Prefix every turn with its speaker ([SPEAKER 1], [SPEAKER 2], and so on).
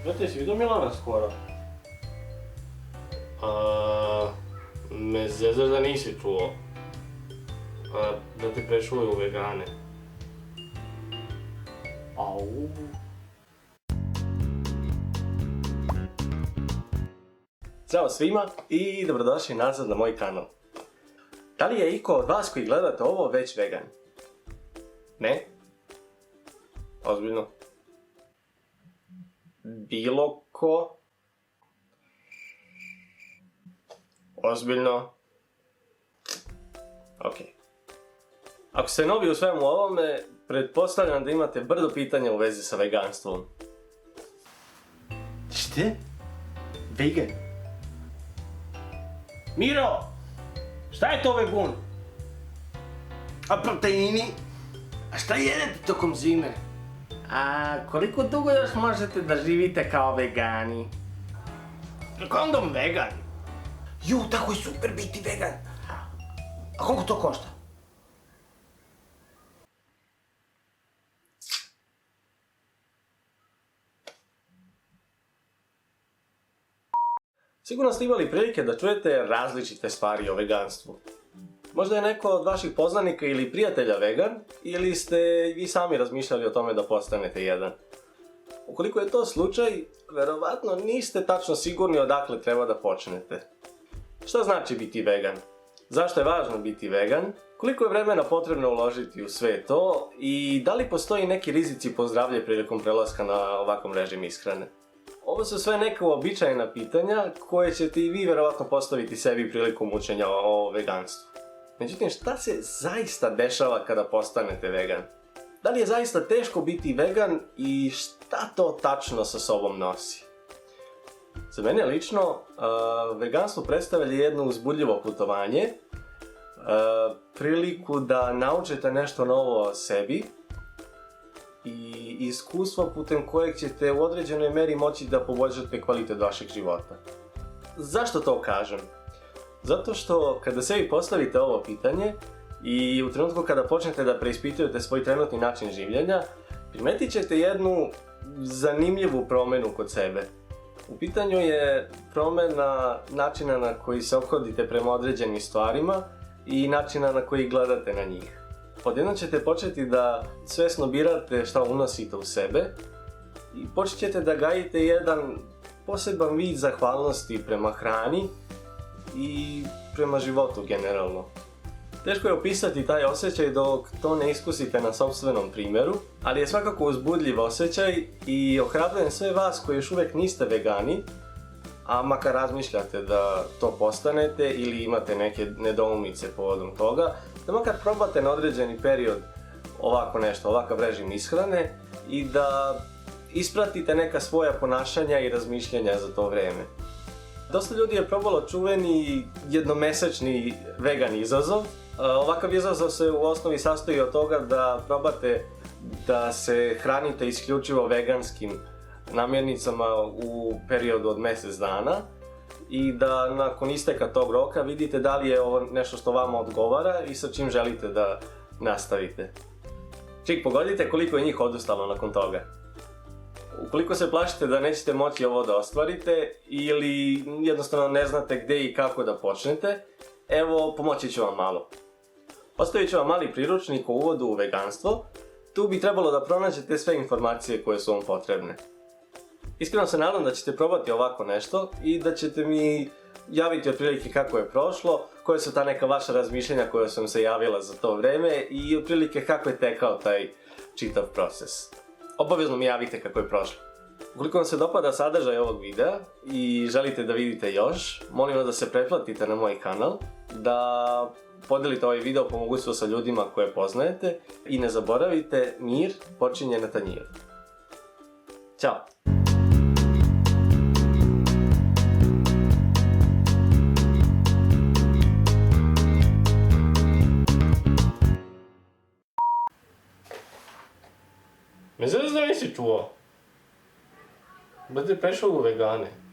[SPEAKER 1] Brate, si vidio Milana skoro?
[SPEAKER 2] Me zezaš da nisi čuo. Da te prešao u vegane.
[SPEAKER 1] Au. Zdravo svima i dobrodošli nazad na moj kanal. Da li je iko od vas koji gledate ovo već vegan? Ne? Ozbiljno? Bilo ko? Ozbiljno? Ok. Ako ste novi u svemu ovome, pretpostavljam da imate brdo pitanja u vezi sa veganstvom. Šta? Vegan? Miro! Šta je to vegun? A proteini? A šta jedete tokom zime? A koliko dugo još možete da živite kao vegani? Kondom vegan? Ju, tako je super biti vegan. A koliko to košta? Sigurno ste imali prilike da čujete različite stvari o veganstvu. Možda je neko od vaših poznanika ili prijatelja vegan, ili ste vi sami razmišljali o tome da postanete jedan. Ukoliko je to slučaj, verovatno niste tačno sigurni odakle treba da počnete. Šta znači biti vegan? Zašto je važno biti vegan? Koliko je vremena potrebno uložiti u sve to? I da li postoji neki rizici po zdravlje prilikom prelaska na ovakav režim ishrane? Ovo su sve neka uobičajena pitanja koje ćete i vi verovatno postaviti sebi prilikom učenja o veganstvu. Međutim, šta se zaista dešava kada postanete vegan? Da li je zaista teško biti vegan i šta to tačno sa sobom nosi? Za mene lično, veganstvo predstavlja jedno uzbudljivo putovanje, priliku da naučite nešto novo o sebi i iskustvo putem kojeg ćete u određenoj meri moći da poboljšate kvalitet vašeg života. Zašto to kažem? Zato što kada sebi postavite ovo pitanje i u trenutku kada počnete da preispitujete svoj trenutni način življenja, primetit ćete jednu zanimljivu promenu kod sebe. U pitanju je promena načina na koji se ophodite prema određenim stvarima i načina na koji gledate na njih. Odjednom ćete početi da svesno birate šta unosite u sebe i počet ćete da gajite jedan poseban vid zahvalnosti prema hrani i prema životu generalno. Teško je opisati taj osjećaj dok to ne iskusite na sopstvenom primjeru, ali je svakako uzbudljiv osjećaj i ohrabrujem sve vas koji još uvijek niste vegani, a makar razmišljate da to postanete ili imate neke nedoumice povodom toga, da makar probate na određeni period ovako nešto, ovakav režim ishrane i da ispratite neka svoja ponašanja i razmišljanja za to vreme. Dosta ljudi je probalo čuveni jednomesečni vegan izazov. Ovakav izazov se u osnovi sastoji od toga da probate da se hranite isključivo veganskim namirnicama u periodu od mjesec dana i da nakon isteka tog roka vidite da li je ovo nešto što vama odgovara i sa čim želite da nastavite. Čik, pogodite koliko je njih odustalo nakon toga. Ukoliko se plašite da nećete moći ovo da ostvarite ili jednostavno ne znate gdje i kako da počnete, evo pomoći ću vam malo. Ostavit ću vam mali priručnik o uvodu u veganstvo, tu bi trebalo da pronađete sve informacije koje su vam potrebne. Iskreno se nadam da ćete probati ovako nešto i da ćete mi javiti otprilike kako je prošlo, koje su ta neka vaša razmišljenja koja su vam se javila za to vreme i otprilike kako je tekao taj čitav proces. Obavezno mi javite kako je prošlo. Ukoliko vam se dopada sadržaj ovog videa i želite da vidite još, molim vas da se pretplatite na moj kanal, da podelite ovaj video po mogućstvu sa ljudima koje poznajete i ne zaboravite, mir počinje na tanjiru. Ćao!
[SPEAKER 2] Me zezaš da nisi čuo. Da te prešao u vegane.